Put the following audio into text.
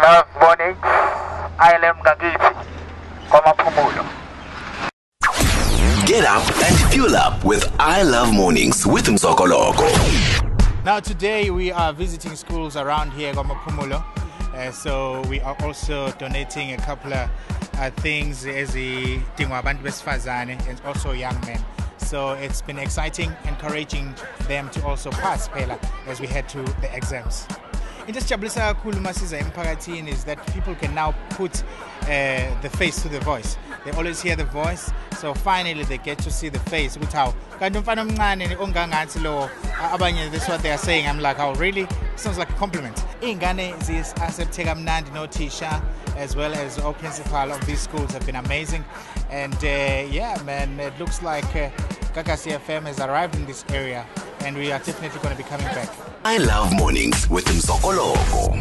Love morning. I am Ngakithi. KwaMaphumulo. Get up and fuel up with I Love Mornings with Mzokoloko. Now today we are visiting schools around here, KwaMaphumulo. So we are also donating a couple of things as a abantu besifazane and also young men. So it's been exciting, encouraging them to also pass phela as we head to the exams. Into esijabulisa kakhulu masiza emphakathini is that people can now put the face to the voice. They always hear the voice, so finally they get to see the face. Ukuthi how kanti umfana omncane ongangathi lo abanye, that's what they are saying. I'm like, oh really? Sounds like a compliment. Iy'ngane ziyasebenzeka kamnandi nothisha as well as all principal of these schools have been amazing. And yeah man, it looks like Kakasi FM has arrived in this area and we are definitely going to be coming back. I Love Mornings with Mzokoloko.